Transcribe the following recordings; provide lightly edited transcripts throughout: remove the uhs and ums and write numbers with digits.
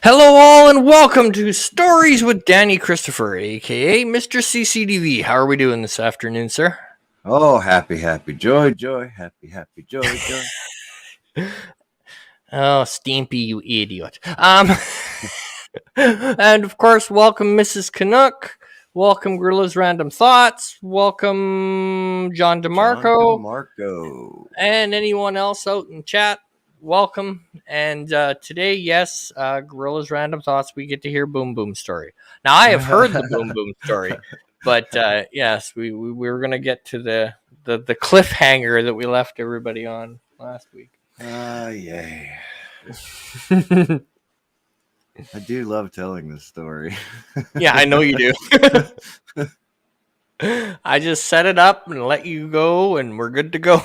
Hello, all, and welcome to Stories with Danny Christopher, aka Mr CCDV. How are we doing this afternoon, sir? Oh, happy, happy, joy, joy, happy, happy, joy, joy. Oh, Stampy, you idiot. And of course, welcome Mrs. Canuck. Welcome Gorilla's Random Thoughts. Welcome John John DeMarco. DeMarco. And anyone else out in chat. Welcome. And today, yes, Gorilla's Random Thoughts, we get to hear Boom Boom story. Now, I have heard the Boom Boom story, but yes, we were going to get to the cliffhanger that we left everybody on last week. Yay. I do love telling this story. Yeah, I know you do. I just set it up and let you go, and we're good to go.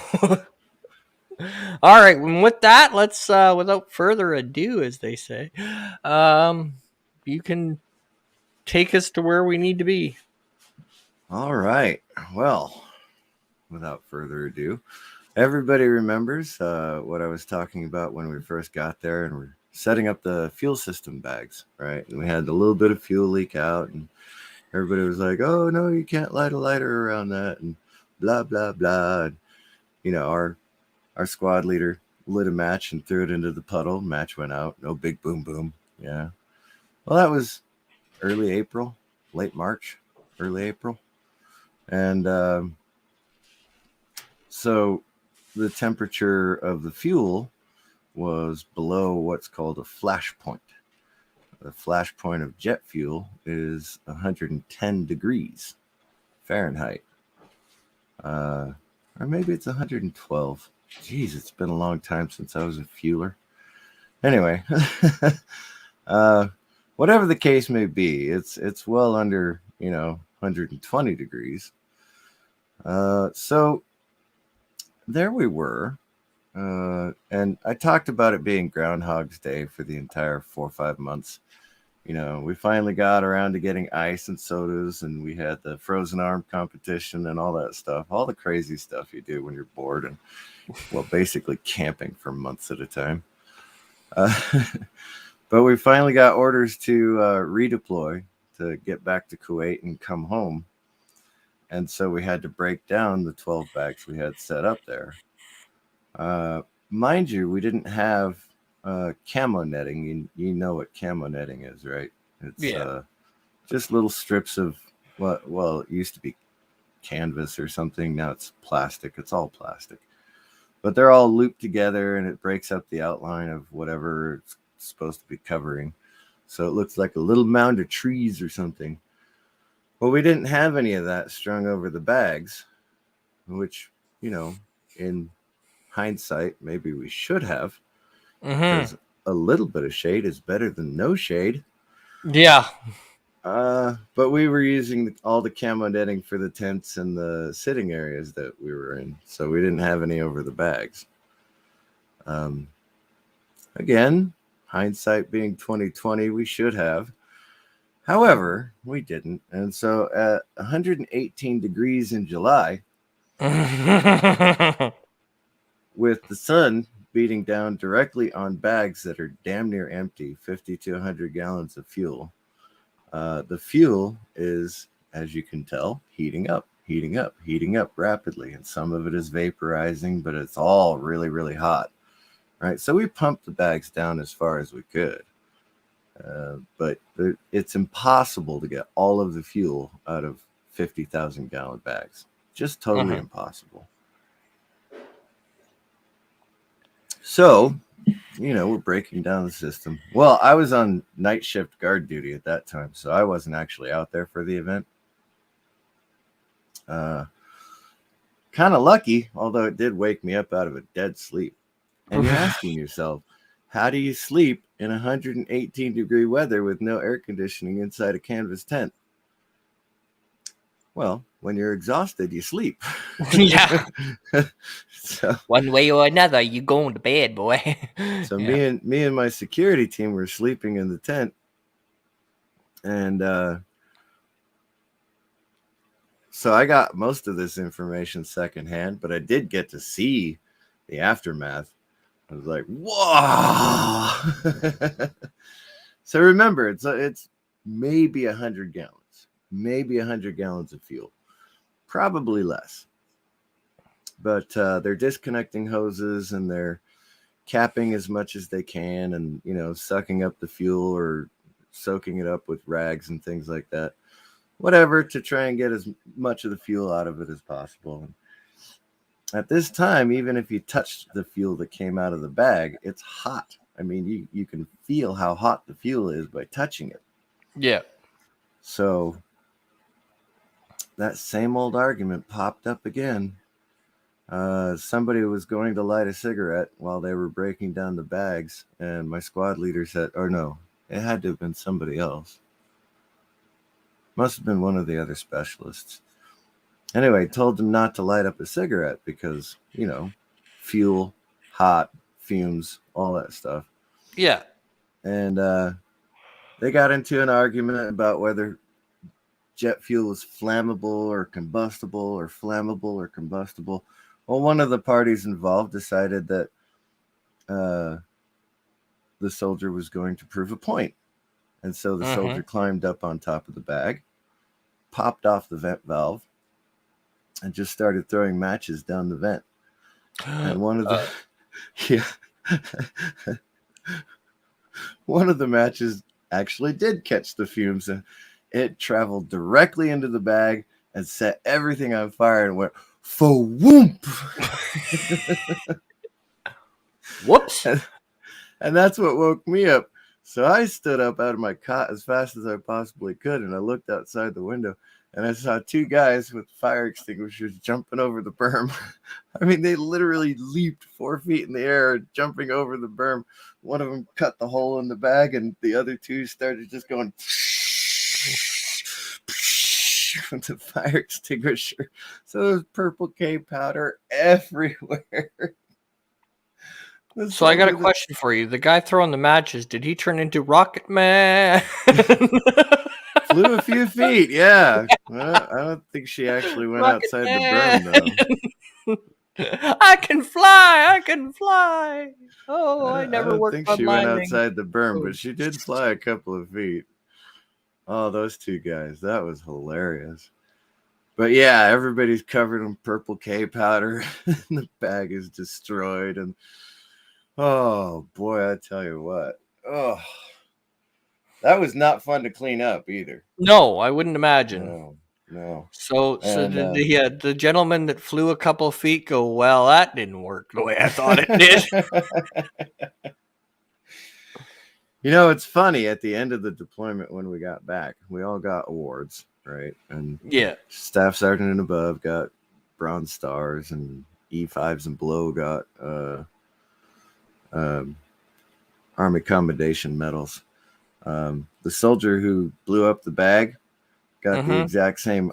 All right, and with that, let's without further ado, as they say, you can take us to where we need to be. All right. Well, without further ado, everybody remembers what I was talking about when we first got there and we're setting up the fuel system bags, right? And we had a little bit of fuel leak out, and everybody was like, "Oh no, you can't light a lighter around that," and blah blah blah. And, our squad leader lit a match and threw it into the puddle. Match went out. No big boom boom. Yeah. Well, that was early April, late March, early April. And so the temperature of the fuel was below what's called a flash point. The flash point of jet fuel is 110 degrees Fahrenheit. Or maybe it's 112. Jeez, it's been a long time since I was a fueler. Anyway, whatever the case may be, it's well under 120 degrees. So there we were, and I talked about it being Groundhog's Day for the entire 4 or 5 months. We finally got around to getting ice and sodas, and we had the frozen arm competition and all that stuff, all the crazy stuff you do when you're bored and, well, basically camping for months at a time. But we finally got orders to redeploy to get back to Kuwait and come home. And so we had to break down the 12 bags we had set up there. Mind you, we didn't have camo netting. You know what camo netting is, right? It's just little strips of well, it used to be canvas or something. Now it's plastic. It's all plastic. But they're all looped together and it breaks up the outline of whatever it's supposed to be covering. So it looks like a little mound of trees or something. Well, we didn't have any of that strung over the bags, which, in hindsight, maybe we should have. Because a little bit of shade is better than no shade. Yeah. But we were using all the camo netting for the tents and the sitting areas that we were in, so we didn't have any over the bags. Again, hindsight being 2020, we should have. However, we didn't, and so at 118 degrees in July, with the sun beating down directly on bags that are damn near empty, 50 to 100 gallons of fuel. The fuel is, as you can tell, heating up rapidly. And some of it is vaporizing, but it's all really, really hot. Right? So we pumped the bags down as far as we could. But it's impossible to get all of the fuel out of 50,000 gallon bags. Just totally impossible. So, we're breaking down the system. Well, I was on night shift guard duty at that time, so I wasn't actually out there for the event. Kind of lucky, although it did wake me up out of a dead sleep. And you're asking yourself, how do you sleep in 118 degree weather with no air conditioning inside a canvas tent? Well, when you're exhausted, you sleep. Yeah. So, one way or another, you going to bed, boy. So me and my security team were sleeping in the tent, and so I got most of this information secondhand, but I did get to see the aftermath. I was like, whoa! So remember, it's maybe 100 gallons, maybe 100 gallons of fuel, probably less. But they're disconnecting hoses and they're capping as much as they can, and sucking up the fuel or soaking it up with rags and things like that, whatever, to try and get as much of the fuel out of it as possible. At this time, even if you touched the fuel that came out of the bag, it's hot. I mean, you can feel how hot the fuel is by touching it. Yeah. So that same old argument popped up again. Somebody was going to light a cigarette while they were breaking down the bags, and my squad leader said, or no, it had to have been somebody else. Must have been one of the other specialists. Anyway, told them not to light up a cigarette because, fuel, hot, fumes, all that stuff. Yeah. And they got into an argument about whether jet fuel was flammable or combustible or flammable or combustible. Well, one of the parties involved decided that the soldier was going to prove a point. And so the soldier climbed up on top of the bag, popped off the vent valve, and just started throwing matches down the vent. And one of the one of the matches actually did catch the fumes, and it traveled directly into the bag and set everything on fire and went fa-whoomp. Whoops. And that's what woke me up. So I stood up out of my cot as fast as I possibly could, and I looked outside the window, and I saw two guys with fire extinguishers jumping over the berm. I mean, they literally leaped 4 feet in the air, jumping over the berm. One of them cut the hole in the bag, and the other two started just going with the fire extinguisher. So there was purple K powder everywhere. So I got a question for you. The guy throwing the matches, did he turn into Rocket Man? Flew a few feet, yeah. Well, I don't think she actually went Rocket outside Man. the berm, though. I can fly. I can fly. Oh, I never don't worked think on she went landing. outside the berm, but she did fly a couple of feet. Oh, those two guys. That was hilarious. But yeah, everybody's covered in purple K powder, and the bag is destroyed. And oh boy, I tell you what. Oh, that was not fun to clean up either. No, I wouldn't imagine. No. So did the gentleman that flew a couple of feet go, well, that didn't work the way I thought it did. It's funny, at the end of the deployment when we got back, we all got awards, right? And yeah, Staff Sergeant and above got Bronze Stars, and E5s and below got Army Commendation medals. The soldier who blew up the bag got the exact same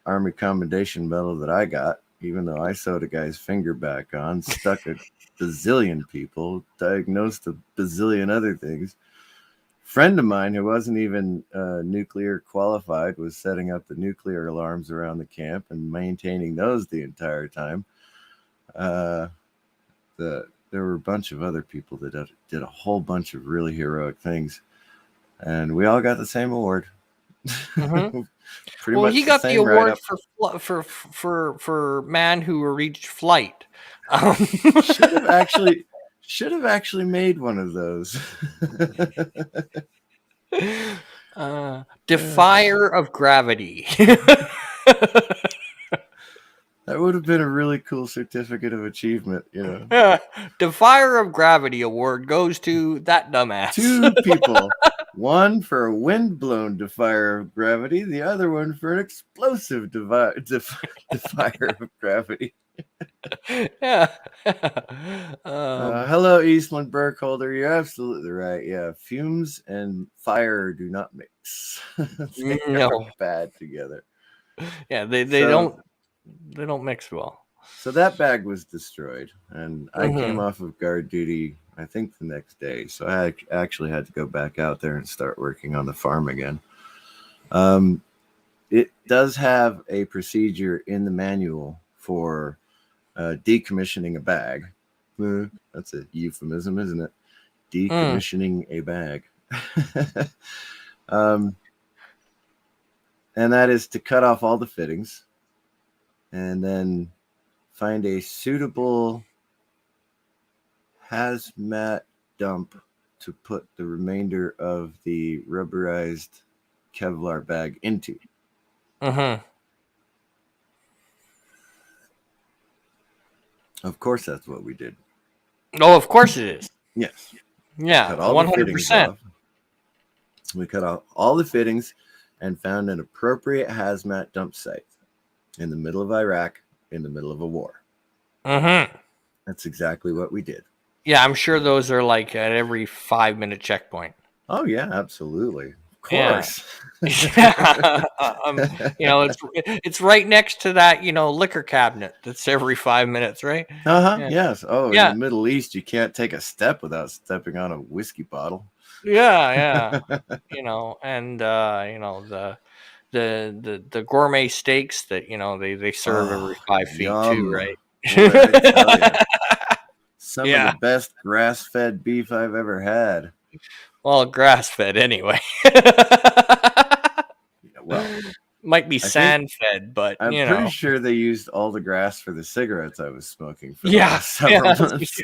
Army Commendation medal that I got, even though I sewed a guy's finger back on, stuck a bazillion people, diagnosed a bazillion other things. Friend of mine who wasn't even nuclear qualified was setting up the nuclear alarms around the camp and maintaining those the entire time. There were a bunch of other people that did a whole bunch of really heroic things, and we all got the same award. Well, he got the award for man who reached flight. Should have actually made one of those. Defier of gravity. That would have been a really cool certificate of achievement, Defier of Gravity award goes to that dumbass. 2 people. One for a wind-blown defier of gravity, the other one for an explosive defier of gravity. Yeah. Hello, Eastland Burkholder. You're absolutely right. Yeah, fumes and fire do not mix. They are bad together. Yeah, they don't mix well. So that bag was destroyed, and I came off of guard duty, I think, the next day. So I actually had to go back out there and start working on the farm again. It does have a procedure in the manual for decommissioning a bag. That's a euphemism, isn't it? Decommissioning a bag. um, and that is to cut off all the fittings and then find a suitable hazmat dump to put the remainder of the rubberized Kevlar bag into. Mm-hmm. Of course, that's what we did. Oh, of course it is. Yes. Yeah, Cut all the fittings 100%. off. We cut off all the fittings and found an appropriate hazmat dump site in the middle of Iraq, in the middle of a war. Mm-hmm. That's exactly what we did. Yeah, I'm sure those are like at every 5-minute checkpoint. Oh yeah, absolutely. Of course. Yeah. It's right next to that, liquor cabinet that's every 5 minutes, right? Yeah. Yes. Oh, in Yeah. the Middle East, you can't take a step without stepping on a whiskey bottle. Yeah. And the gourmet steaks that they serve every 5 feet too, Yum. right? Boy, I tell you. Some of Yeah. the best grass-fed beef I've ever had. Well, grass fed anyway. Well, might be sand fed, but I'm pretty sure they used all the grass for the cigarettes I was smoking for the Yeah, last several months.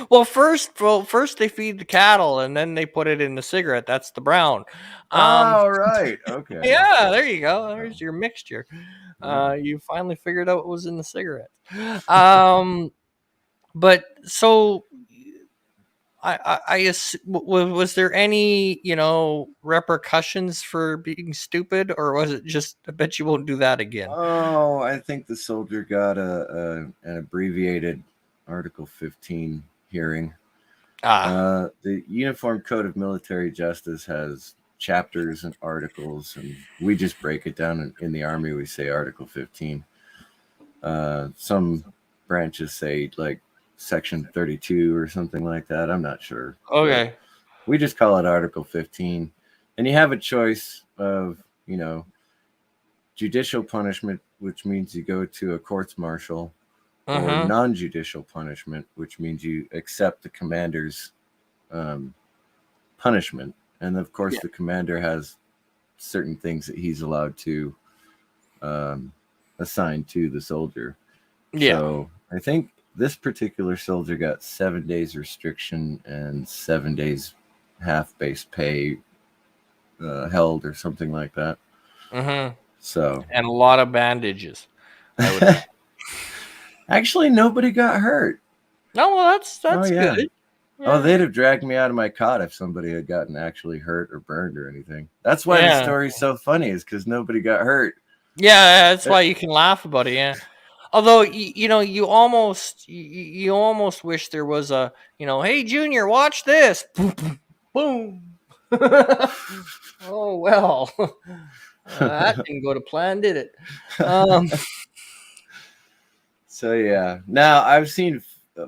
Well, first they feed the cattle and then they put it in the cigarette. That's the brown. Oh, right. Okay. Yeah, there you go. There's Oh. your mixture. Yeah. You finally figured out what was in the cigarette. But so was there any repercussions for being stupid, or was it just I bet you won't do that again? Oh, I think the soldier got an abbreviated Article 15 hearing. The Uniform Code of Military Justice has chapters and articles, and we just break it down in the Army. We say Article 15. Some branches say like Section 32 or something like that. I'm not sure. Okay. But we just call it Article 15. And you have a choice of, judicial punishment, which means you go to a courts martial, or non-judicial punishment, which means you accept the commander's punishment. And of course, the commander has certain things that he's allowed to assign to the soldier. Yeah. So I think this particular soldier got 7 days restriction and 7 days half base pay held or something like that. Mm-hmm. So and a lot of bandages. Actually, nobody got hurt. No, well, that's good. Yeah. Yeah. Oh, they'd have dragged me out of my cot if somebody had gotten actually hurt or burned or anything. That's why the story's so funny, is because nobody got hurt. Yeah, that's why you can laugh about it. Yeah. Although you almost wish there was a hey Junior, watch this. Boom. Oh well, that didn't go to plan, did it? So yeah, now I've seen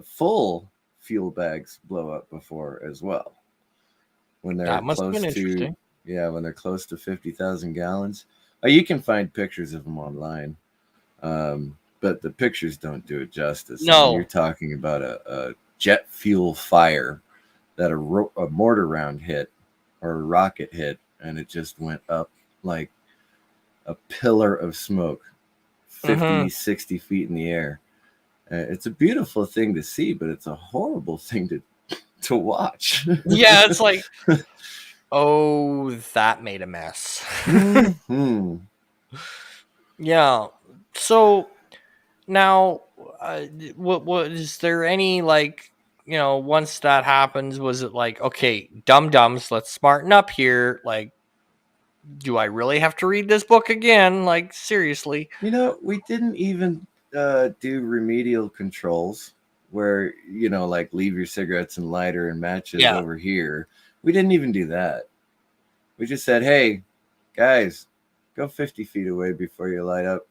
full fuel bags blow up before as well. When they're close to when they're close to 50,000 gallons. You can find pictures of them online. But the pictures don't do it justice. No. I mean, you're talking about a jet fuel fire that a mortar round hit or a rocket hit, and it just went up like a pillar of smoke, 50, 60 feet in the air. It's a beautiful thing to see, but it's a horrible thing to watch. Yeah, it's like, oh, that made a mess. Yeah. So now, what is there any once that happens, was it like, okay, dum-dums, let's smarten up here? Like, do I really have to read this book again? Like, seriously? We didn't even do remedial controls where, like leave your cigarettes and lighter and matches over here. We didn't even do that. We just said, hey, guys, go 50 feet away before you light up.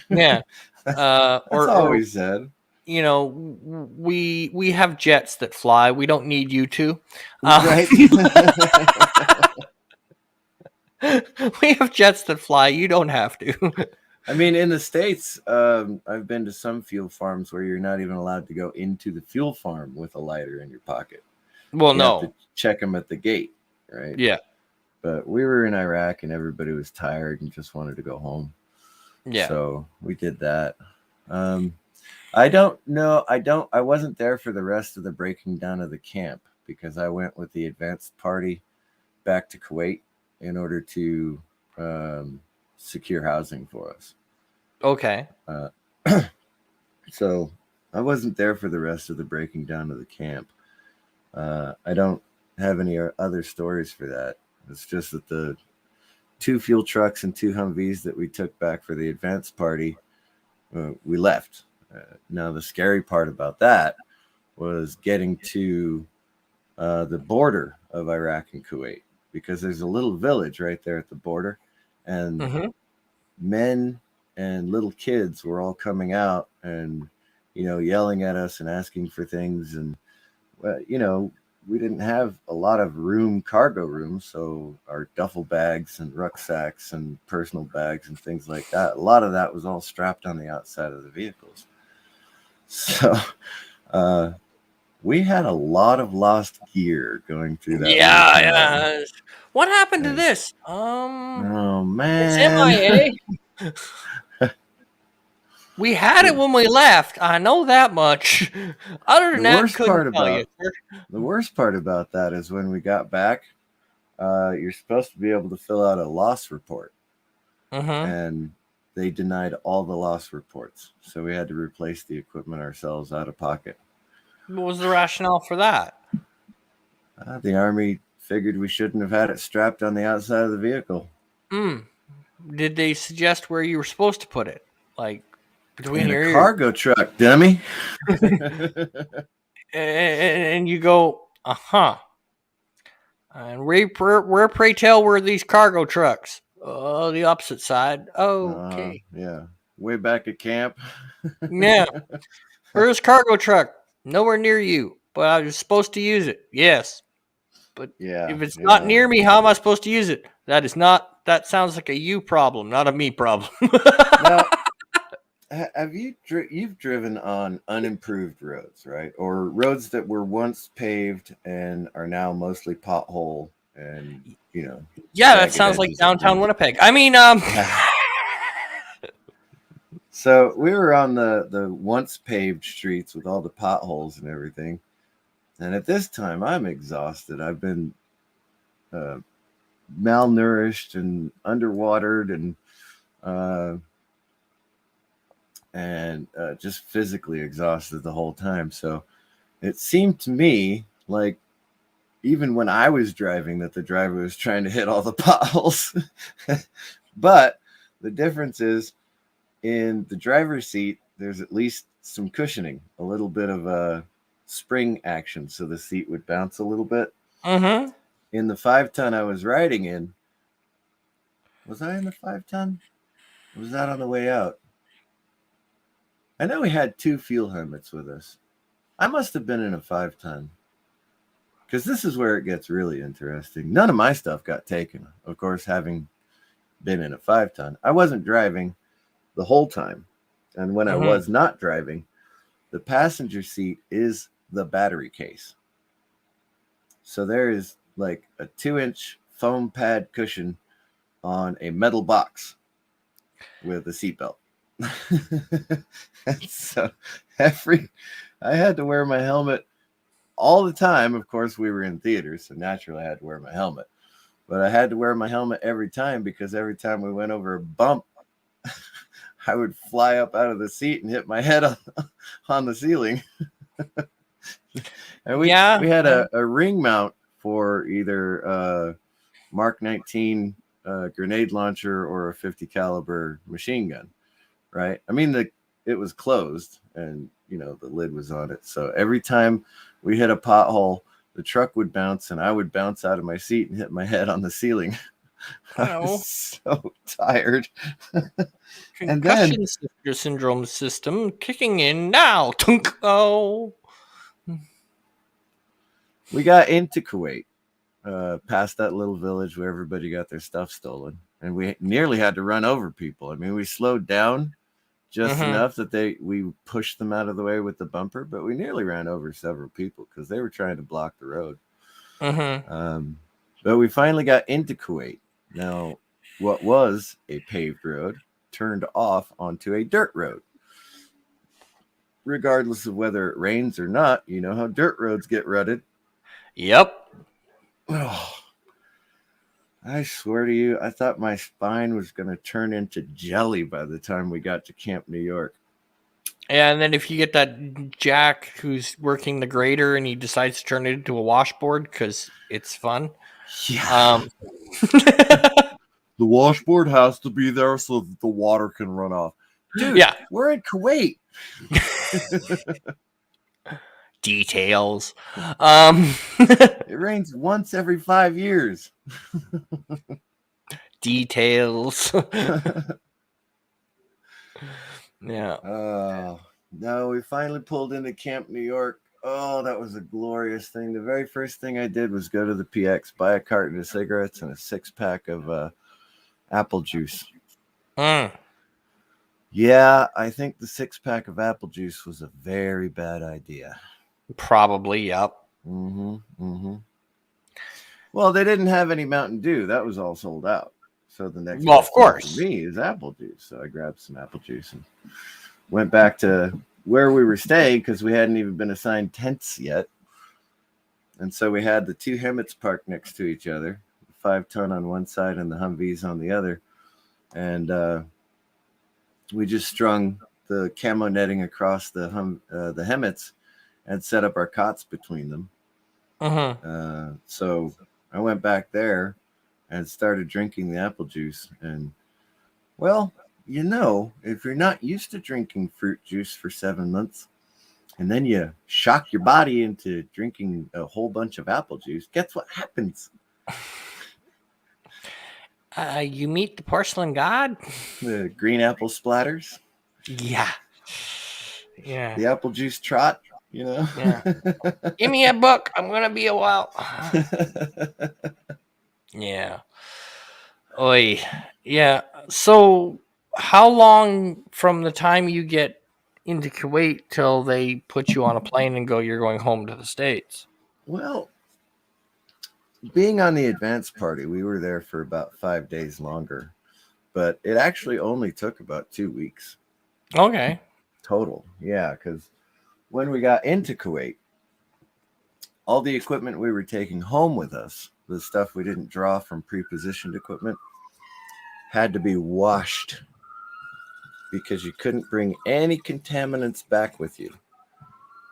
Yeah. That's all we said. We have jets that fly. We don't need you to. Right. We have jets that fly. You don't have to. I mean, in the States, I've been to some fuel farms where you're not even allowed to go into the fuel farm with a lighter in your pocket. Well, You have to no. check them at the gate, right? Yeah. But we were in Iraq and everybody was tired and just wanted to go home. Yeah. So we did that. Um, I don't know. I wasn't there for the rest of the breaking down of the camp because I went with the advanced party back to Kuwait in order to um, secure housing for us. Okay. Uh, so I wasn't there for the rest of the breaking down of the camp. I don't have any other stories for that. It's just that the two fuel trucks and two Humvees that we took back for the advance party, we left. Now, the scary part about that was getting to the border of Iraq and Kuwait because there's a little village right there at the border, and Mm-hmm. men and little kids were all coming out and yelling at us and asking for things, and we didn't have a lot of cargo room, so our duffel bags and rucksacks and personal bags and things like that, a lot of that was all strapped on the outside of the vehicles. So uh, we had a lot of lost gear going through that little Yeah, town. yeah. What happened to And this? oh It's man, MIA. We had it the, when we left. I know that much. Other than the that, worst couldn't part tell you. about the worst part about that is when we got back, you're supposed to be able to fill out a loss report, Mm-hmm. and they denied all the loss reports, so we had to replace the equipment ourselves out of pocket. What was the rationale for that? The army figured we shouldn't have had it strapped on the outside of the vehicle. Hmm. Did they suggest where you were supposed to put it? Like between In a your ears? cargo truck, dummy. And you go, uh-huh. And where pray tell were these cargo trucks? Oh, the opposite side. Okay. Yeah. Way back at camp. Yeah. Where's cargo truck? Nowhere near you. But I was supposed to use it. Yes. But Yeah, if it's not yeah. near me, how am I supposed to use it? That sounds like a you problem, not a me problem. Now, have you've driven on unimproved roads, right? Or roads that were once paved and are now mostly pothole and, Yeah, that jagged sounds like edges and downtown things. Winnipeg. I mean, So we were on the once paved streets with all the potholes and everything. And at this time, I'm exhausted. I've been uh, malnourished and underwatered uh, and just physically exhausted the whole time. So it seemed to me like even when I was driving that the driver was trying to hit all the potholes. But the difference is in the driver's seat, there's at least some cushioning, a little bit of a spring action, so the seat would bounce a little bit. mm-hmm. In the 5-ton I was riding in, was I in the 5-ton? Or was that on the way out? I know we had two fuel helmets with us. I must have been in a 5-ton. Because this is where it gets really interesting. None of my stuff got taken, of course, having been in a 5-ton. I wasn't driving the whole time. And when I Mm-hmm. was not driving, the passenger seat is the battery case. So there is like a 2-inch foam pad cushion on a metal box with a seatbelt. So I had to wear my helmet all the time. Of course, we were in theaters, so naturally I had to wear my helmet. But I had to wear my helmet every time because every time we went over a bump, I would fly up out of the seat and hit my head on the ceiling. And Yeah. we had a ring mount for either Mark 19 grenade launcher or a 50 caliber machine gun, right? I mean, it was closed and the lid was on it. So every time we hit a pothole, the truck would bounce and I would bounce out of my seat and hit my head on the ceiling. I I was know. so tired. And then Concussion syndrome system kicking in now. Tunk. Oh. we got into Kuwait, past that little village where everybody got their stuff stolen. And we nearly had to run over people. I mean, we slowed down just Mm-hmm. enough that we pushed them out of the way with the bumper, but we nearly ran over several people because they were trying to block the road. But we finally got into Kuwait. Now, what was a paved road turned off onto a dirt road. Regardless of whether it rains or not, you know how dirt roads get rutted. Yep. Oh, I swear to you, I thought my spine was going to turn into jelly by the time we got to Camp New York. Yeah, and then if you get that Jack who's working the grader and he decides to turn it into a washboard because it's fun. Yeah. The washboard has to be there so that the water can run off. Dude, yeah. we're in Kuwait. Details. It rains once every 5 years. Details. Yeah. No, we finally pulled into Camp New York. Oh, that was a glorious thing. The very first thing I did was go to the PX, buy a carton of cigarettes and a 6-pack of apple juice. Yeah, I think the 6-pack of apple juice was a very bad idea. Probably, yep. Well, they didn't have any Mountain Dew. That was all sold out. So the next Well, of course. for me is apple juice. So I grabbed some apple juice and went back to where we were staying because we hadn't even been assigned tents yet. And so we had the 2 Hemmets parked next to each other, 5-ton on one side and the Humvees on the other. And we just strung the camo netting across the Hemmets and set up our cots between them. So I went back there and started drinking the apple juice. And, well, you know, if you're not used to drinking fruit juice for 7 months, and then you shock your body into drinking a whole bunch of apple juice, guess what happens? You meet the porcelain god? The green apple splatters. Yeah. Yeah. The apple juice trot, you know? Yeah. Give me a book. I'm going to be a while. Yeah. Oy. Yeah. So how long from the time you get into Kuwait till they put you on a plane and go, you're going home to the States? Well, being on the advance party, we were there for about 5 days longer, but it actually only took about 2 weeks. Okay. Total. Yeah, because when we got into Kuwait, all the equipment we were taking home with us, the stuff we didn't draw from pre-positioned equipment, had to be washed because you couldn't bring any contaminants back with you.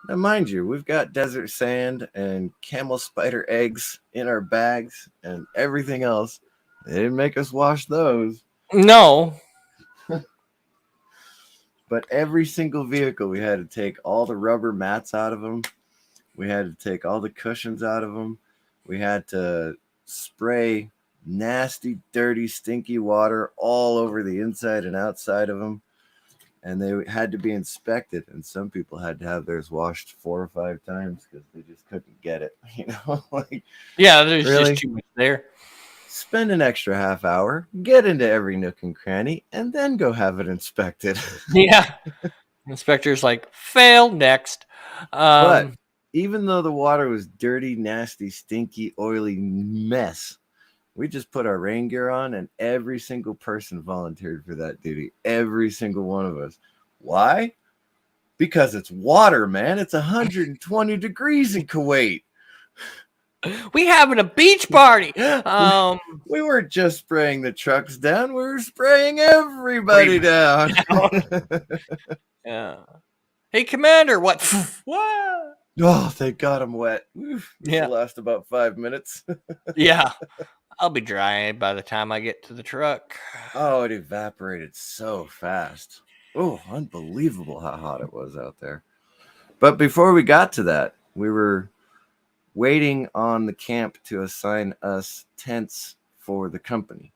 Now, mind you, we've got desert sand and camel spider eggs in our bags and everything else. They didn't make us wash those. No. But every single vehicle, we had to take all the rubber mats out of them. We had to take all the cushions out of them. We had to spray nasty, dirty, stinky water all over the inside and outside of them. And they had to be inspected. And some people had to have theirs washed 4 or 5 times because they just couldn't get it. You know, like, yeah, there's just too much there. Spend an extra half hour, get into every nook and cranny, and then go have it inspected. Yeah. Inspector's like, fail, next. But even though the water was dirty, nasty, stinky, oily mess, we just put our rain gear on, and every single person volunteered for that duty. Every single one of us. Why? Because it's water, man. It's 120 degrees in Kuwait. We having a beach party. We weren't just spraying the trucks down. We were spraying everybody down. Yeah. Hey, Commander, what? What? Oh, thank God I'm wet. This Yeah. will last about 5 minutes. Yeah. I'll be dry by the time I get to the truck. Oh, it evaporated so fast. Oh, unbelievable how hot it was out there. But before we got to that, we were waiting on the camp to assign us tents for the company.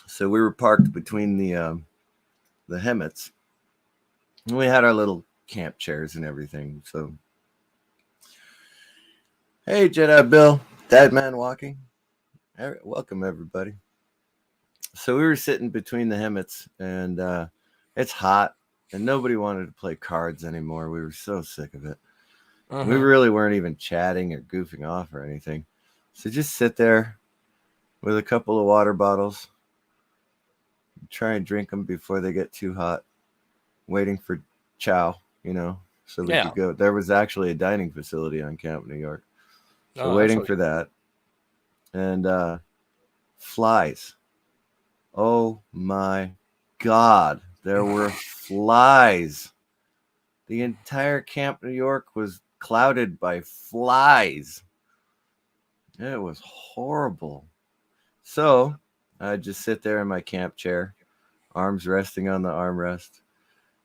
So we were parked between the Hemmets. And we had our little camp chairs and everything. So, hey, Jedi Bill, Dad Man Walking. Welcome, everybody. So we were sitting between the Hemmets, and it's hot, and nobody wanted to play cards anymore. We were so sick of it. We really weren't even chatting or goofing off or anything. So just sit there with a couple of water bottles, try and drink them before they get too hot, waiting for chow, so we could go. There was actually a dining facility on Camp New York. So waiting for that. And flies. Oh my God. There were flies. The entire Camp New York was clouded by flies. It was horrible. So I'd just sit there in my camp chair, arms resting on the armrest,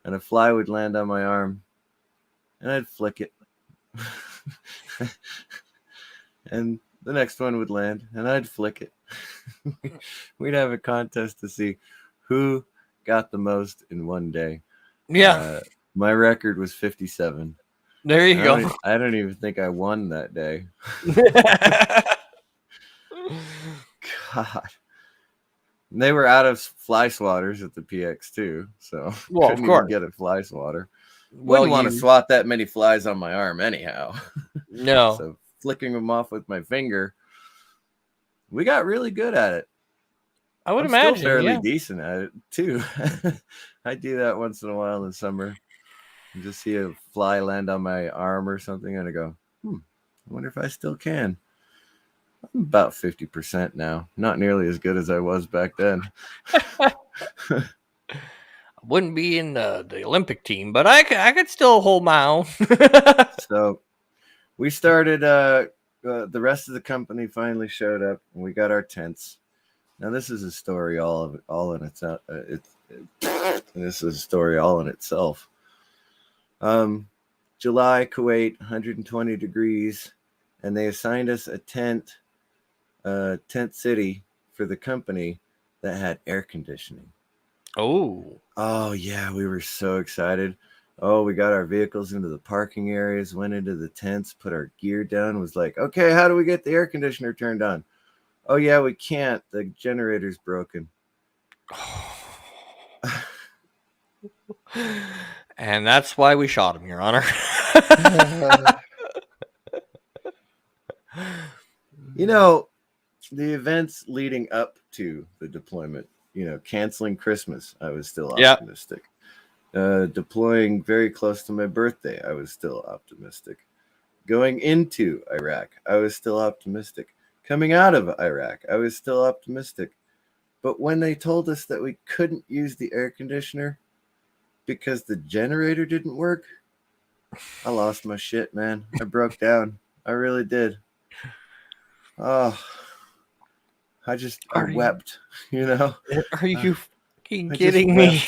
and a fly would land on my arm, and I'd flick it. And the next one would land, and I'd flick it. We'd have a contest to see who got the most in one day. Yeah. My record was 57. There you go. I don't even think I won that day. God. And they were out of fly swatters at the PX too, so couldn't even get a fly swatter. Wouldn't want to swat that many flies on my arm anyhow. No. So flicking them off with my finger, we got really good at it. I would imagine still fairly decent at it too. I do that once in a while in the summer. And just see a fly land on my arm or something, and I go, I wonder if I still can. I'm about 50% now. Not nearly as good as I was back then. I wouldn't be in the Olympic team, but I could still hold my own. So we started, the rest of the company finally showed up, and we got our tents. Now this is a story all in itself. This is a story all in itself. July, Kuwait, 120 degrees, and they assigned us a tent city for the company that had air conditioning. Oh yeah, we were so excited. Oh, we got our vehicles into the parking areas, went into the tents, put our gear down, was like, okay, how do we get the air conditioner turned on? Oh yeah, we can't. The generator's broken. And that's why we shot him, Your Honor. The events leading up to the deployment, canceling Christmas, I was still optimistic. Deploying very close to my birthday, I was still optimistic. Going into Iraq, I was still optimistic. Coming out of Iraq, I was still optimistic. But when they told us that we couldn't use the air conditioner because the generator didn't work, I lost my shit, man. I broke down. I really did. Oh, I wept, Are you fucking kidding me?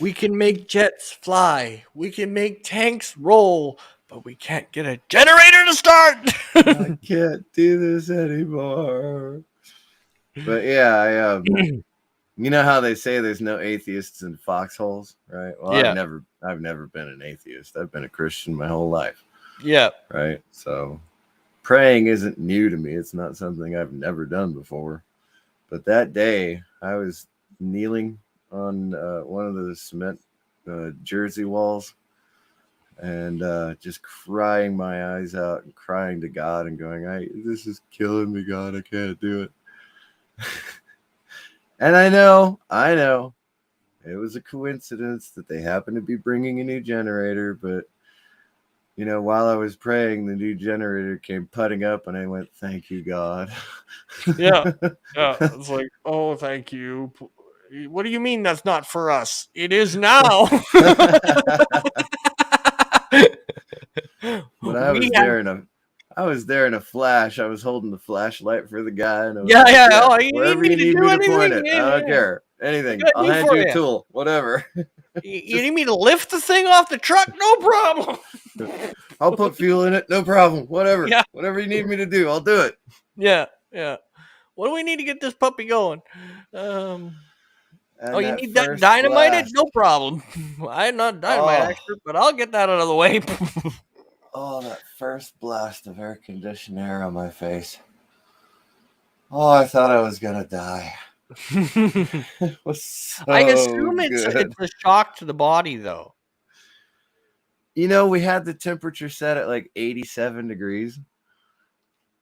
We can make jets fly. We can make tanks roll, but we can't get a generator to start. I can't do this anymore. But yeah, you know how they say there's no atheists in foxholes, right? Well, yeah. I've never been an atheist. I've been a Christian my whole life. Yeah. Right. So praying isn't new to me. It's not something I've never done before. But that day I was kneeling on one of the cement jersey walls and just crying my eyes out and crying to God and going, this is killing me, God. I can't do it. And I know it was a coincidence that they happened to be bringing a new generator, but while I was praying, the new generator came putting up, and I went, "Thank you, God." Yeah. It's like, oh, thank you. What do you mean that's not for us? It is now. But I was there in a flash. I was holding the flashlight for the guy, and I was wherever you need me to point it, I don't care. Anything. I'll hand you a tool, whatever. You need me to lift the thing off the truck? No problem. I'll put fuel in it. No problem. Whatever. Yeah. Whatever you need me to do, I'll do it. Yeah. What do we need to get this puppy going? You need that dynamited? No problem. I'm not a dynamite expert, but I'll get that out of the way. That first blast of air conditioned air on my face. Oh, I thought I was going to die. It was so I assume it's a shock to the body, though. We had the temperature set at like 87 degrees.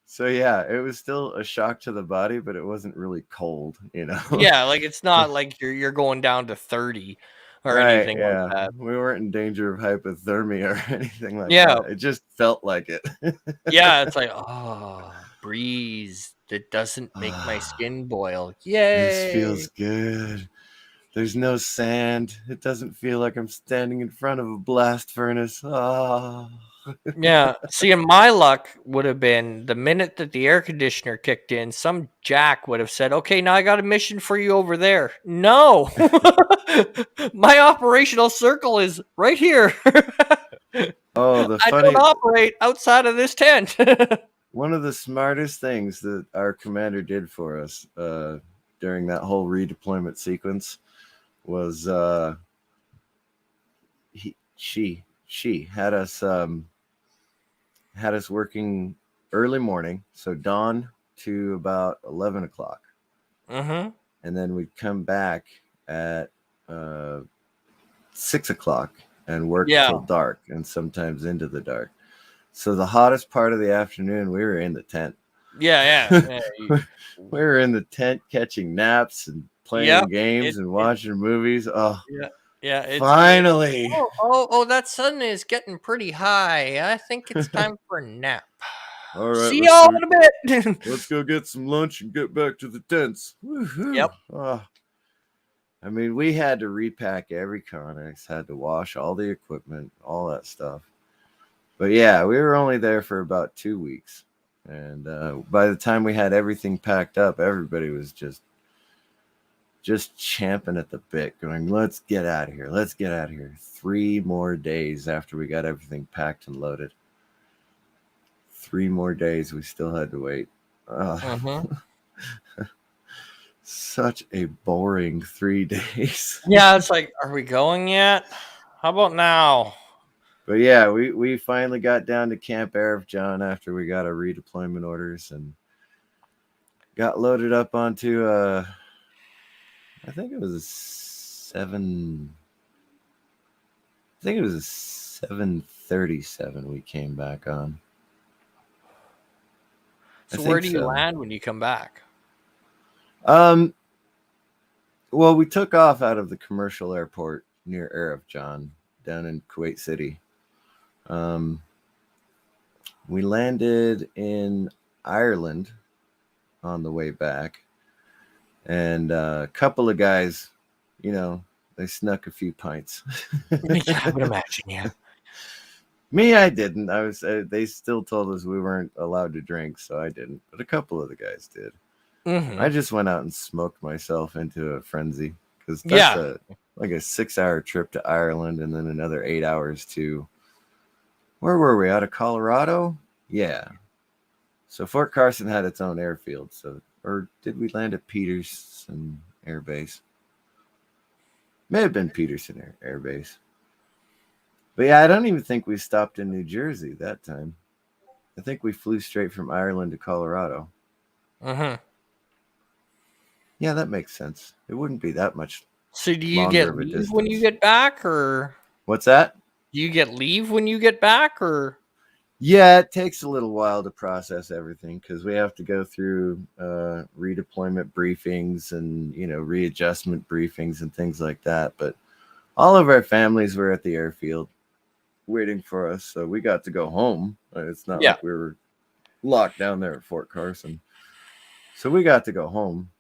So yeah, it was still a shock to the body, but it wasn't really cold. Yeah, like it's not like you're going down to 30 or Right, anything like yeah. that. We weren't in danger of hypothermia or anything like Yeah, that. It just felt like it. yeah, it's like, oh, breeze that doesn't make my skin boil. This feels Yay! good. There's no sand. It doesn't feel like I'm standing in front of a blast furnace. Ah. Yeah. See, and my luck would have been the minute that the air conditioner kicked in, some jack would have said, "Okay, now I got a mission for you over there." No, my operational circle is right here. Oh, the I don't funny operate outside of this tent. one of the smartest things that our commander did for us during that whole redeployment sequence was she had us working early morning, so dawn to about 11 o'clock, Mm-hmm. and then we'd come back at uh, 6 o'clock and work Yeah. till dark, and sometimes into the dark. So the hottest part of the afternoon, we were in the tent. Yeah. We were in the tent catching naps and Yep. playing games and watching movies. Oh, Yeah. finally! Oh, that sun is getting pretty high. I think it's time for a nap. All right, See y'all in a bit. let's go get some lunch and get back to the tents. Woohoo! Yep. Oh. I mean, we had to repack every Connex, had to wash all the equipment, all that stuff. But yeah, we were only there for about 2 weeks. And by the time we had everything packed up, everybody was just champing at the bit, going, let's get out of here. Let's get out of here. 3 more days after we got everything packed and loaded. 3 more days we still had to wait. Such a boring 3 days. Yeah, it's like, are we going yet? How about now? But yeah, we finally got down to Camp Arif-John after we got our redeployment orders and got loaded up onto I think it was a 737 we came back on. So where do you land when you come back? Well, we took off out of the commercial airport near Arif-John down in Kuwait City. We landed in Ireland on the way back, and a couple of guys, they snuck a few pints. Yeah, I would imagine, yeah. Me, I didn't. I was. They still told us we weren't allowed to drink, so I didn't. But a couple of the guys did. Mm-hmm. I just went out and smoked myself into a frenzy because that's like a 6-hour trip to Ireland and then another 8 hours to. Where were we? Out of Colorado? Yeah. So Fort Carson had its own airfield. So, or did we land at Peterson Air Base? May have been Peterson Air Base. But yeah, I don't even think we stopped in New Jersey that time. I think we flew straight from Ireland to Colorado. Mm-hmm. Yeah, that makes sense. It wouldn't be that much. So do you get leave when you get back, or what's that? Do you get leave when you get back, or? Yeah, it takes a little while to process everything because we have to go through redeployment briefings and readjustment briefings and things like that. But all of our families were at the airfield waiting for us, so we got to go home. It's not like we were locked down there at Fort Carson, so we got to go home.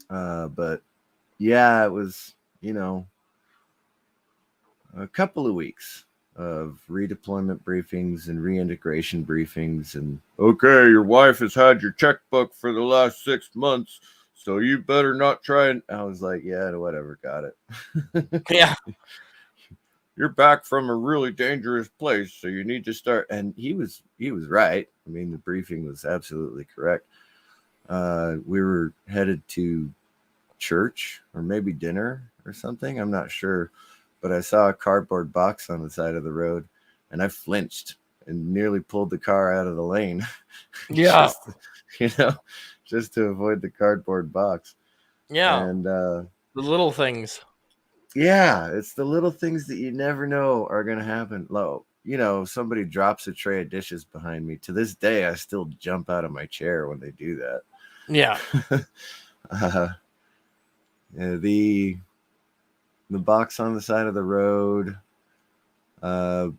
But yeah, it was a couple of weeks of redeployment briefings and reintegration briefings, and okay, your wife has had your checkbook for the last 6 months, so you better not try. And I was like, yeah, whatever, got it. Yeah. You're back from a really dangerous place, so you need to start. And he was right. I mean, the briefing was absolutely correct. We were headed to church or maybe dinner or something. I'm not sure. But I saw a cardboard box on the side of the road, and I flinched and nearly pulled the car out of the lane. Yeah. just to avoid the cardboard box. Yeah. And the little things. Yeah, it's the little things that you never know are going to happen. Somebody drops a tray of dishes behind me. To this day, I still jump out of my chair when they do Yeah. that. uh, the box on the side of the road. Uh,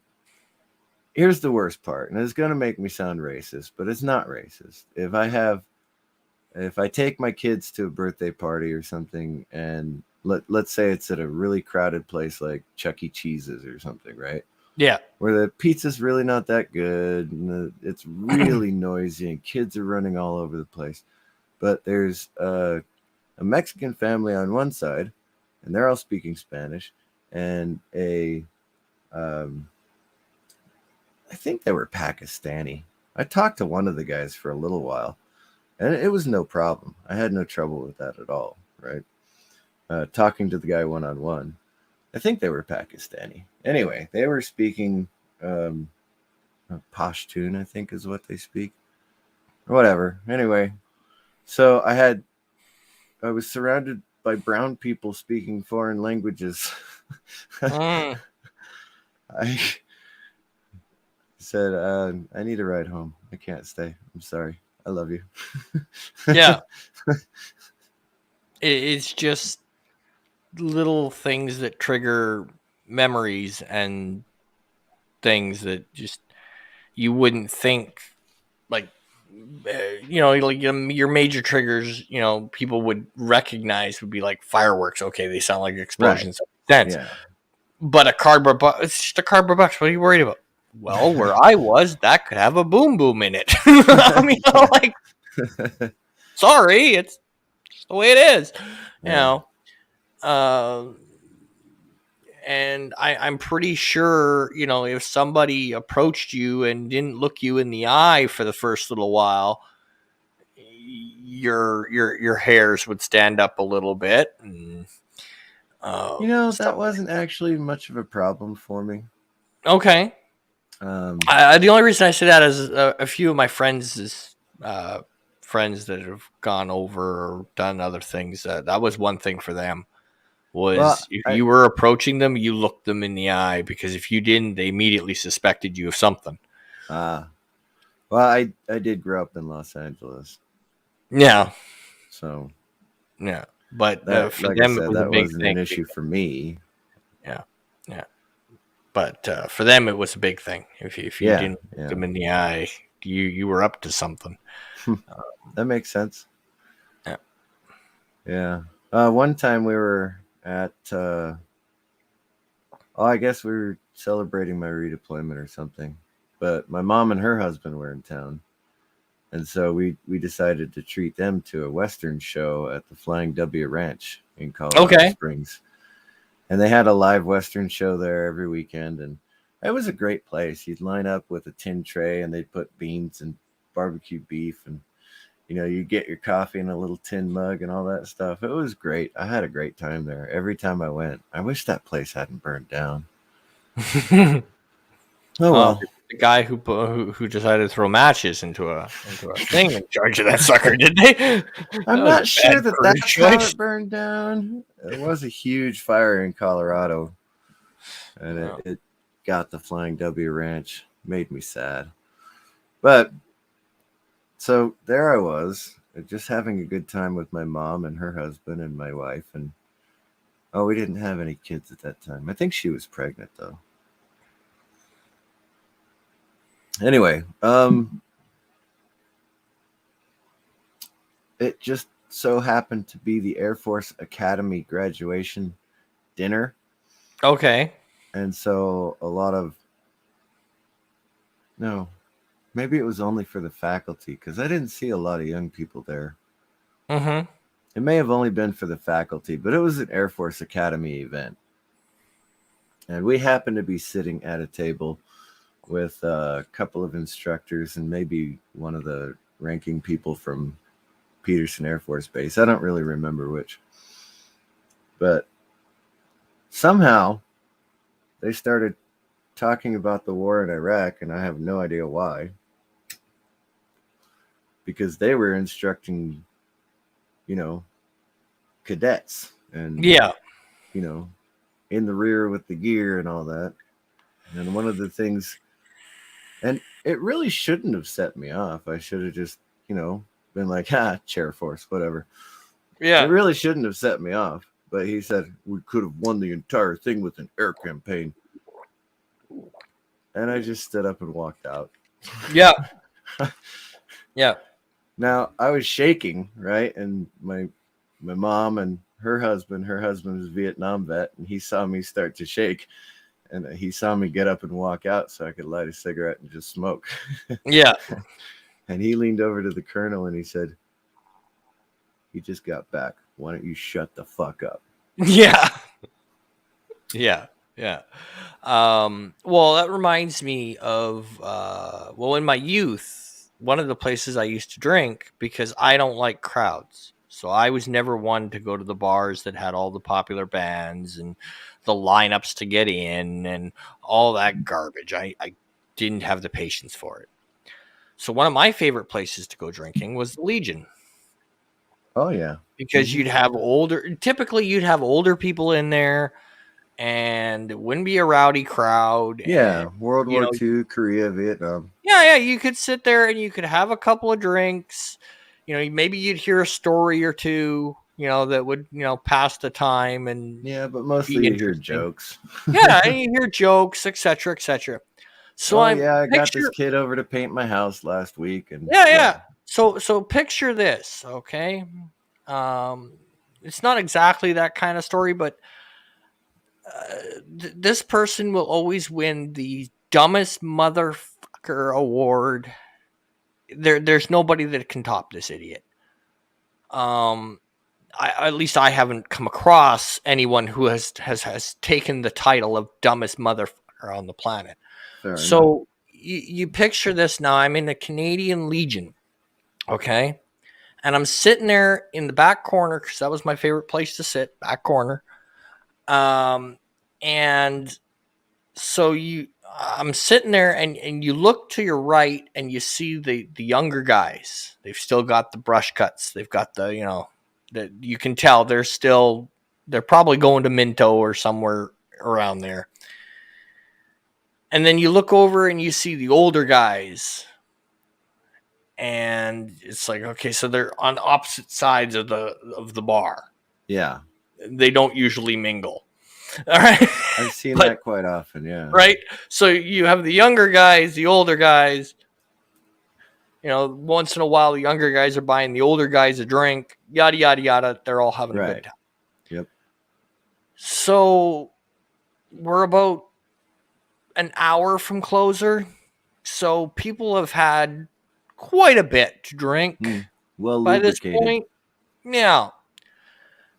Here's the worst part, and it's going to make me sound racist, but it's not racist. If I take my kids to a birthday party or something, and let's say it's at a really crowded place like Chuck E. Cheese's or something, right? Yeah. Where the pizza's really not that good, and it's really noisy, and kids are running all over the place. But there's a Mexican family on one side, and they're all speaking Spanish, and um, I think they were Pakistani. I talked to one of the guys for a little while, and it was no problem. I had no trouble with that at all, right? Talking to the guy one on one. I think they were Pakistani. Anyway, they were speaking um, Pashtun, I think is what they speak, or whatever. Anyway, so I was surrounded by brown people speaking foreign languages. Mm. I said, I need a ride home. I can't stay. I'm sorry. I love you. Yeah. It's just little things that trigger memories and things that just you wouldn't think, like, like your major triggers, people would recognize would be like fireworks. Okay, they sound like Right. explosions. Sense. Yeah. But a cardboard box, it's just a cardboard box. What are you worried about? Well, where I was, that could have a boom boom in it. I mean, like, sorry, it's just the way it is. You Yeah. know, uh, and I'm pretty sure, if somebody approached you and didn't look you in the eye for the first little while, your hairs would stand up a little bit, and That stuff. wasn't actually much of a problem for me. Okay. Um, The only reason I say that is a few of my friends that have gone over or done other things. That was one thing for them. well, Was if you were approaching them, you looked them in the eye, because if you didn't, they immediately suspected you of something. uh, I did grow up in Los Angeles, Yeah, so yeah. But that, for like I them, it said, was a that big wasn't thing. an issue for me. Yeah, yeah. But for them, it was a big thing. If you Yeah, didn't look yeah, them in the eye, you were up to something. that makes sense. Yeah. Yeah. One time we were at, I guess we were celebrating my redeployment or something, but my mom and her husband were in town. And so we decided to treat them to a Western show at the Flying W Ranch in Colorado Okay. Springs. And they had a live Western show there every weekend. And it was a great place. You'd line up with a tin tray and they'd put beans and barbecue beef. And, you get your coffee in a little tin mug and all that stuff. It was great. I had a great time there every time I went. I wish that place hadn't burned down. Oh, Well, well. the guy who decided to throw matches into a thing in charge of that sucker, did they? That I'm was a not bad sure that career that's how choice. it burned down. There was a huge fire in Colorado, and Yeah. it got the Flying W Ranch. Made me sad. But so there I was, just having a good time with my mom and her husband and my wife. And we didn't have any kids at that time. I think she was pregnant though. Anyway, it just so happened to be the Air Force Academy graduation dinner. Okay. And so a lot of, no, maybe it was only for the faculty because I didn't see a lot of young people there. Mm-hmm. It may have only been for the faculty, but it was an Air Force Academy event. And we happened to be sitting at a table with a couple of instructors and maybe one of the ranking people from Peterson Air Force Base. I don't really remember which. But somehow they started talking about the war in Iraq, and I have no idea why. Because they were instructing, cadets and, Yeah. you know, in the rear with the gear and all that. And one of the things, and it really shouldn't have set me off. I should have just, been like, chair force, whatever. It Yeah. really shouldn't have set me off. But he said, we could have won the entire thing with an air campaign. And I just stood up and walked out. Yeah. Yeah. Now, I was shaking, right? And my mom and her husband was a Vietnam vet, and he saw me start to shake. And he saw me get up and walk out so I could light a cigarette and just smoke. Yeah. And he leaned over to the colonel and he said, he just got back. Why don't you shut the fuck up? Yeah. Yeah. Yeah. Well, that reminds me of, in my youth, one of the places I used to drink, because I don't like crowds. So I was never one to go to the bars that had all the popular bands and the lineups to get in and all that garbage. I didn't have the patience for it. So one of my favorite places to go drinking was the Legion. Oh, yeah. Because you'd have older people in there, and it wouldn't be a rowdy crowd. Yeah, And, World War II, Korea, Vietnam. Yeah, you could sit there and you could have a couple of drinks. Maybe you'd hear a story or two, that would, pass the time. And yeah, but mostly you hear jokes. Yeah, and you hear jokes, etc., etc. So I got this kid over to paint my house last week, and yeah. So picture this, okay? It's not exactly that kind of story, but this person will always win the dumbest motherfucker award. There's nobody that can top this idiot. At least I haven't come across anyone who has taken the title of dumbest motherfucker on the planet. Fair so enough. You picture this now. I'm in the Canadian Legion, okay? And I'm sitting there in the back corner because that was my favorite place to sit, back corner. And so I'm sitting there, and you look to your right and you see the younger guys. They've still got the brush cuts. They've got that you can tell they're probably going to Minto or somewhere around there. And then you look over and you see the older guys. And it's like, okay, so they're on opposite sides of the bar. Yeah. They don't usually mingle. All right. I've seen that quite often, yeah. Right? So you have the younger guys, the older guys. Once in a while, the younger guys are buying the older guys a drink, yada, yada, yada. They're all having a good time. Yep. So we're about an hour from closer. So people have had quite a bit to drink well by this lubricated. point. Yeah.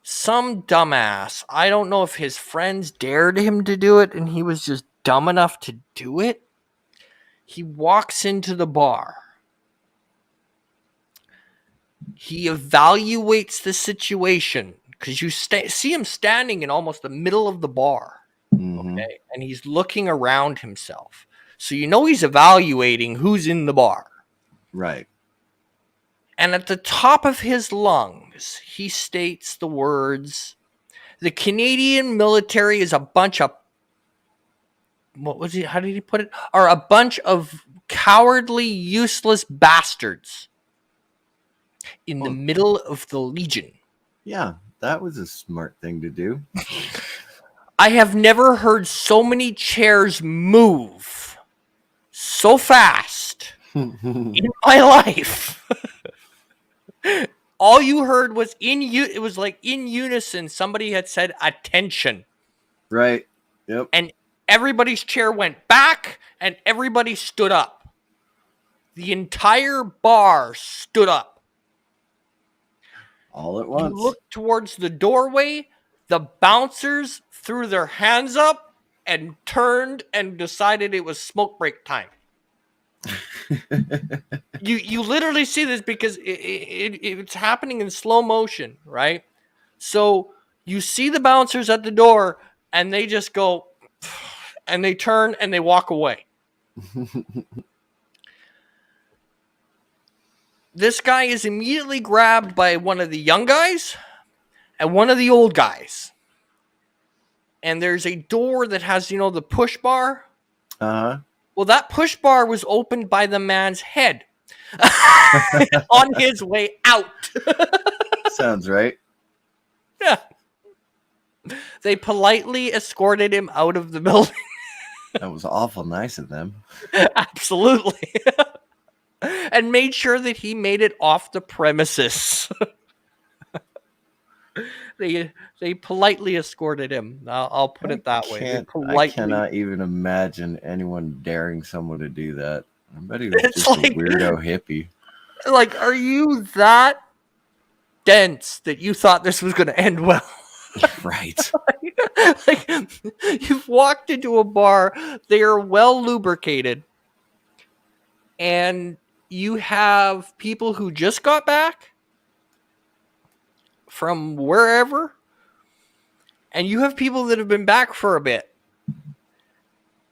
Some dumbass, I don't know if his friends dared him to do it and he was just dumb enough to do it. He walks into the bar. He evaluates the situation because you see him standing in almost the middle of the bar. Okay. And he's looking around himself. So he's evaluating who's in the bar. Right. And at the top of his lungs, he states the words, "The Canadian military is a bunch of," how did he put it? "Are a bunch of cowardly, useless bastards in the middle of the Legion." Yeah, that was a smart thing to do. I have never heard so many chairs move so fast in my life. All you heard was it was like in unison. Somebody had said attention. Right. Yep. And everybody's chair went back and everybody stood up. The entire bar stood up. All at once. You looked towards the doorway. The bouncers threw their hands up and turned and decided it was smoke break time. You literally see this because it's happening in slow motion, right? So you see the bouncers at the door and they just go and they turn and they walk away. This guy is immediately grabbed by one of the young guys and one of the old guys. and there's a door that has, the push bar. Uh Well, that push bar was opened by the man's head on his way out. huh. Sounds right. Yeah. They politely escorted him out of the building. That was awful nice of them. Absolutely. And made sure that he made it off the premises. They politely escorted him. I'll put it that way. They I politely. cannot even imagine anyone daring someone to do that. I bet he was It's just like- a weirdo hippie. Like, are you that dense that you thought this was going to end well? Right. Like, you've walked into a bar, they are well lubricated, and you have people who just got back from wherever, and you have people that have been back for a bit,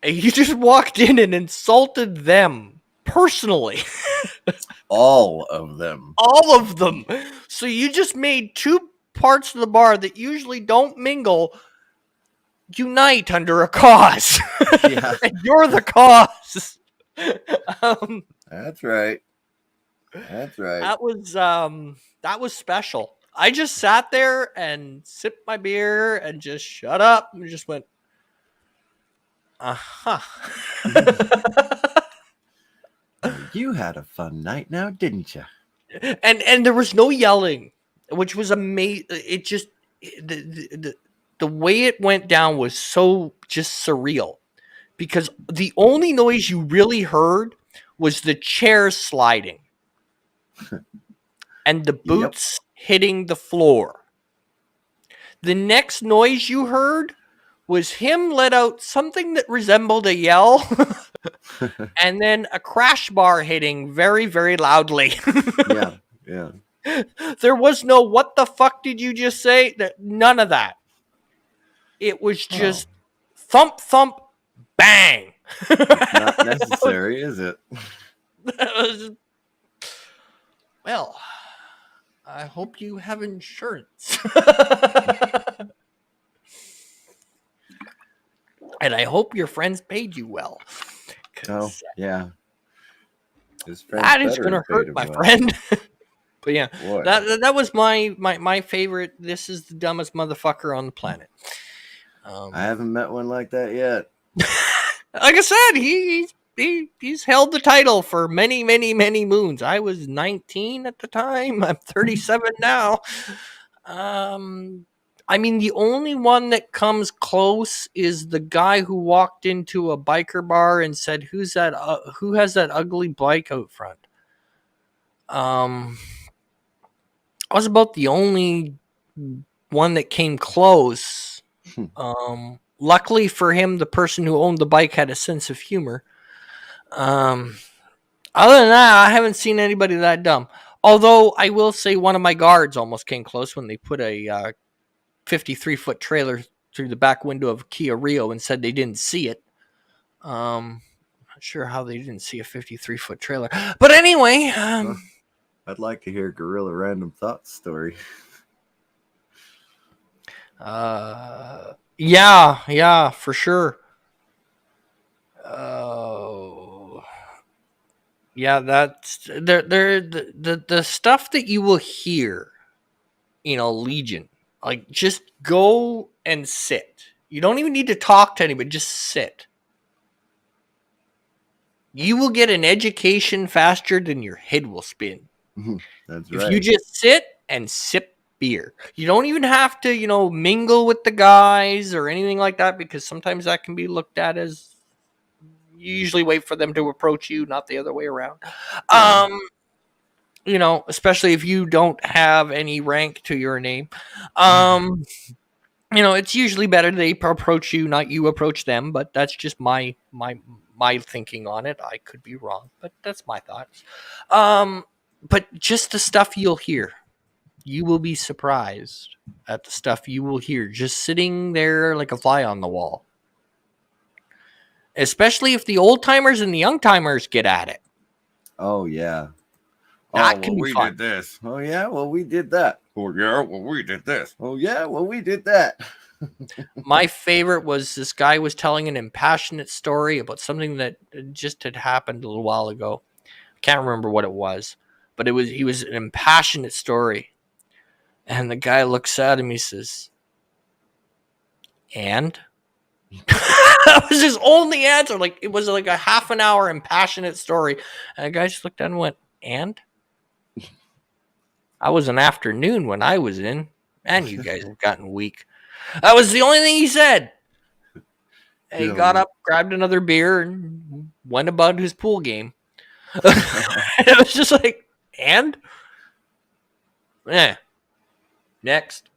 and you just walked in and insulted them personally. All of them. All of them. So you just made two parts of the bar that usually don't mingle unite under a cause. Yeah. And you're the cause. That's right. That's right. That was special. I just sat there and sipped my beer and just shut up and just went, uh-huh. You had a fun night now, didn't you? And there was no yelling, which was amazing. It just the way it went down was so just surreal, because the only noise you really heard was the chairs sliding and the boots hitting the floor. The next noise you heard was him let out something that resembled a yell and then a crash bar hitting very, very loudly. Yeah. Yeah. There was no, what the fuck did you just say? None of that. It was just thump, thump, bang. Not necessary, is it? Well, I hope you have insurance. And I hope your friends paid you well. Oh, yeah. His friends That is better going to have paid hurt him my well. friend. But yeah, Boy. that was my favorite. This is the dumbest motherfucker on the planet. I haven't met one like that yet. Like I said, he's held the title for many, many, many moons. I was 19 at the time. I'm 37 now. I mean, the only one that comes close is the guy who walked into a biker bar and said, "Who's that? Who has that ugly bike out front?" I was about the only one that came close. Luckily for him, the person who owned the bike had a sense of humor. Other than that, I haven't seen anybody that dumb. Although I will say one of my guards almost came close when they put a 53-foot trailer through the back window of Kia Rio and said they didn't see it. Not sure how they didn't see a 53-foot trailer. But anyway, I'd like to hear Gorilla Random Thoughts story. yeah, for sure. Yeah, that's the stuff that you will hear in a Legion. Like, just go and sit. You don't even need to talk to anybody. Just sit. You will get an education faster than your head will spin. That's If right. you just sit and sip beer. You don't even have to, mingle with the guys or anything like that, because sometimes that can be looked at as, you usually wait for them to approach you, not the other way around. Especially if you don't have any rank to your name. It's usually better they approach you, not you approach them, but that's just my thinking on it. I could be wrong, but that's my thoughts. But just the stuff you'll hear. You will be surprised at the stuff you will hear just sitting there like a fly on the wall. Especially if the old timers and the young timers get at it. Oh, yeah. That can be we fun. did this. Oh, yeah, well, we did that. Oh, yeah, well, we did this. Oh, yeah, well, we did that. My favorite was this guy was telling an impassionate story about something that just had happened a little while ago. I can't remember what it was, but he was an impassionate story. And the guy looks at him, he says, and that was his only answer. Like, it was like a half an hour impassionate story. And the guy just looked at him and went, and I was an afternoon when I was in, and you guys have gotten weak. That was the only thing he said. And he got up, grabbed another beer, and went about his pool game. It was just like, and? Yeah. Next.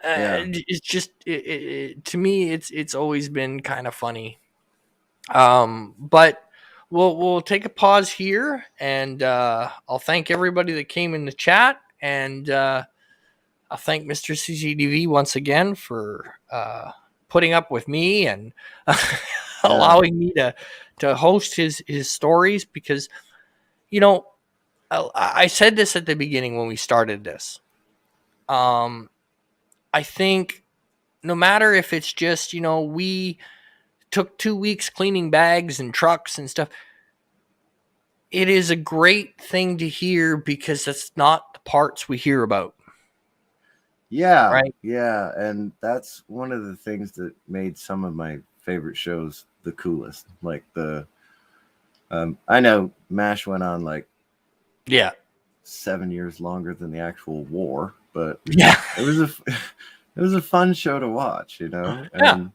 It's just, to me, it's always been kind of funny. But we'll take a pause here, and I'll thank everybody that came in the chat, and I'll thank Mr. CCDV once again for putting up with me and allowing me to host his stories, because, you know, I said this at the beginning when we started this. I think no matter if it's just, we took 2 weeks cleaning bags and trucks and stuff, it is a great thing to hear, because that's not the parts we hear about. Yeah. Right. Yeah. And that's one of the things that made some of my favorite shows the coolest. Like I know MASH went on like 7 years longer than the actual war, but it was a fun show to watch, And,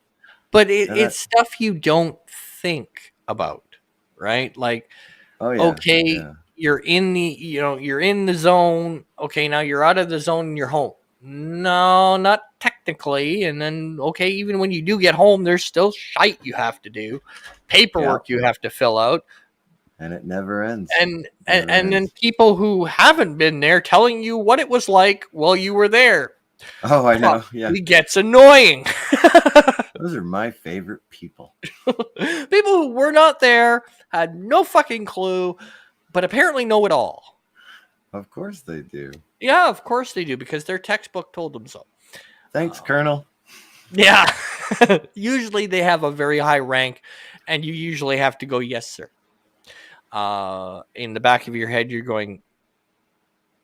but it's stuff you don't think about, right? Like, you're in you're in the zone. Okay, now you're out of the zone and you're home. No, not technically. And then, even when you do get home, there's still shite you have to do, paperwork you have to fill out. And it never ends. And then people who haven't been there telling you what it was like while you were there. Oh, I know. Yeah. It gets annoying. Those are my favorite people. People who were not there, had no fucking clue, but apparently know it all. Of course they do. Yeah, of course they do, because their textbook told them so. Thanks, Colonel. Yeah. Usually they have a very high rank, and you usually have to go, yes, sir. In the back of your head, you're going,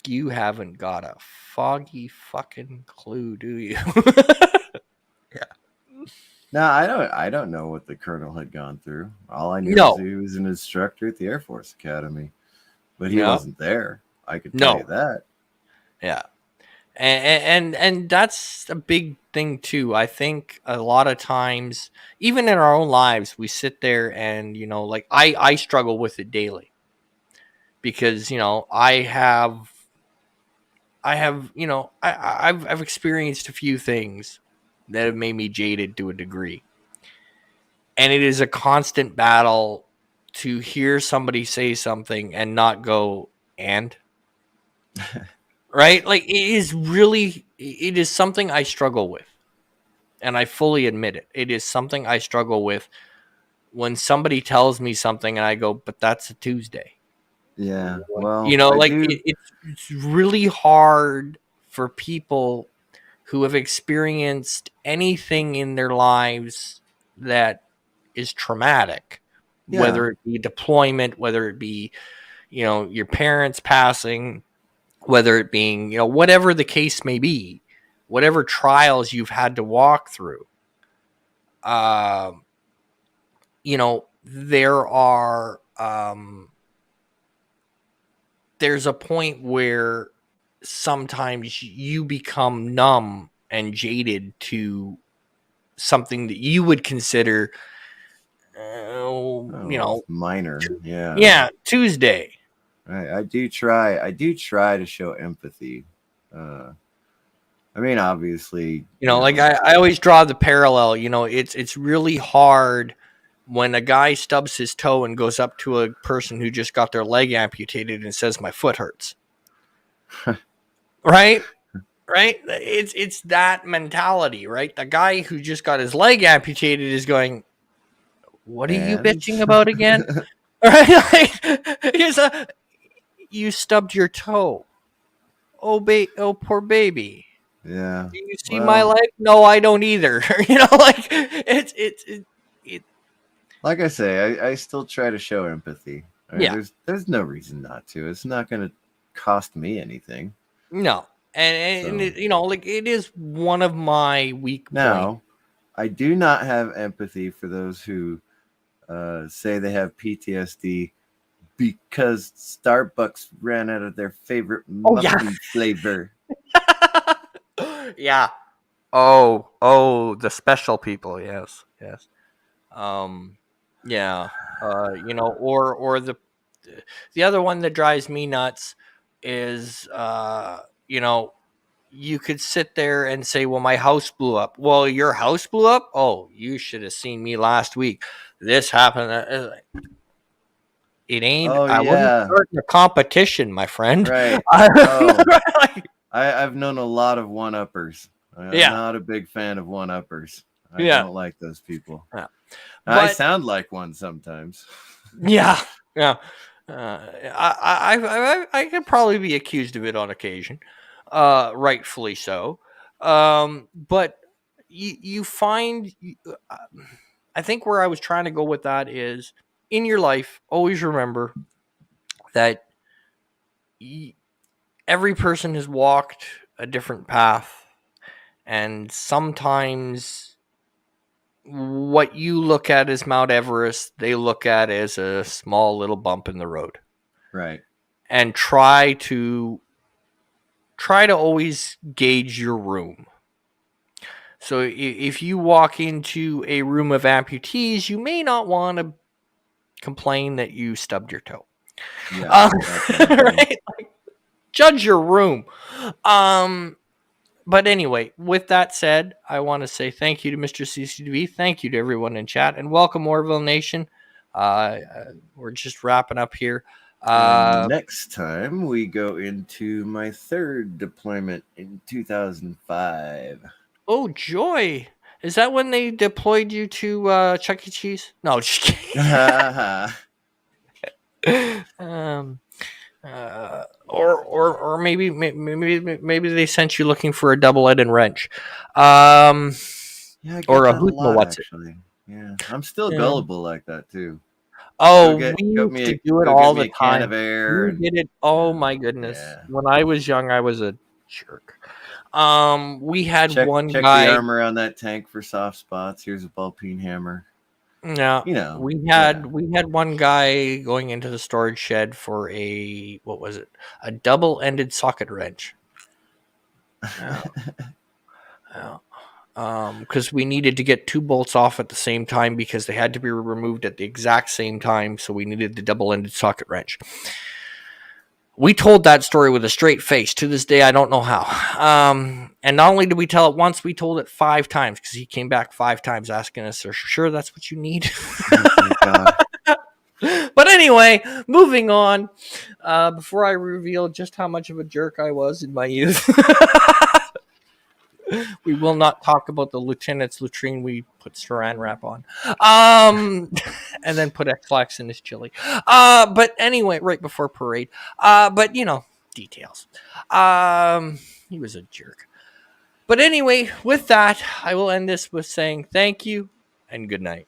you haven't got a foggy fucking clue, do you? Yeah. No, I don't know what the colonel had gone through. All I knew was he was an instructor at the Air Force Academy, but he wasn't there. I could tell you that. Yeah. And that's a big thing too. I think a lot of times, even in our own lives, we sit there and, like I struggle with it daily, because, I've experienced a few things that have made me jaded to a degree. And it is a constant battle to hear somebody say something and not go, and right? Like, it is something I struggle with. And I fully admit it. It is something I struggle with when somebody tells me something and I go, but that's a Tuesday. Yeah. Well, it's really hard for people who have experienced anything in their lives that is traumatic, whether it be deployment, whether it be, your parents passing, whether it being, whatever the case may be, whatever trials you've had to walk through. There are, there's a point where sometimes you become numb and jaded to something that you would consider, minor. Tuesday. I do try to show empathy. I mean, obviously, I always draw the parallel. It's really hard when a guy stubs his toe and goes up to a person who just got their leg amputated and says, my foot hurts. Right? It's that mentality, right? The guy who just got his leg amputated is going, what are you bitching about again? Right? You stubbed your toe. Oh, poor baby. Yeah. Do you see my Well, life? No, I don't either. Like it like I say, I still try to show empathy. I mean, yeah. there's no reason not to. It's not going to cost me anything. No. And So it, like it is one of my weak points. now, I do not have empathy for those who say they have PTSD because Starbucks ran out of their favorite Oh yeah. muffin flavor. Yeah. Oh, the special people. Yes, yes. Um, yeah. Or the other one that drives me nuts is, you could sit there and say, "Well, my house blew up." Well, your house blew up. Oh, you should have seen me last week. This happened. It ain't. Oh I wasn't yeah, starting a competition, my friend. right. Oh, I've known a lot of one-uppers. I'm Yeah, not a big fan of one-uppers. I yeah, don't like those people. yeah. I But sound like one sometimes. yeah, yeah. I could probably be accused of it on occasion, rightfully so. But you find, I think where I was trying to go with that is, in your life, always remember that every person has walked a different path, and sometimes what you look at as Mount Everest, they look at as a small little bump in the road. Right. And try to always gauge your room. So if you walk into a room of amputees, you may not want to complain that you stubbed your toe. Yeah, that kind of thing. Right? Like, judge your room. But anyway, with that said, I want to say thank you to Mr. CCDV. Thank you to everyone in chat, and welcome, Orville Nation. We're just wrapping up here. And next time we go into my third deployment in 2005. Oh, joy. Is that when they deployed you to Chuck E. Cheese? No, just kidding. um, or maybe they sent you looking for a double Ed and wrench, Yeah, I or get a that a hootma. lot What's it? actually. Yeah, I'm still Yeah. gullible like that too. Oh, we used to do it Go get all me the a can of time. air We and did it. Oh my goodness! yeah. When I was young, I was a jerk. We had one Check the guy. armor on that tank for soft spots. Here's a ball peen hammer. Yeah, You know, we yeah. had we had one guy going into the storage shed for what was it? A double-ended socket wrench. Yeah, yeah. Because we needed to get two bolts off at the same time because they had to be removed at the exact same time. So we needed the double-ended socket wrench. We told that story with a straight face. To this day, I don't know how. And not only did we tell it once, we told it 5 times because he came back 5 times asking us, "Are sure that's what you need?" Oh my god. But anyway, moving on. Before I reveal just how much of a jerk I was in my youth, we will not talk about the lieutenant's latrine we put saran wrap on. And then put X-Lax in his chili. But anyway, right before parade. But details. He was a jerk. But anyway, with that, I will end this with saying thank you and good night.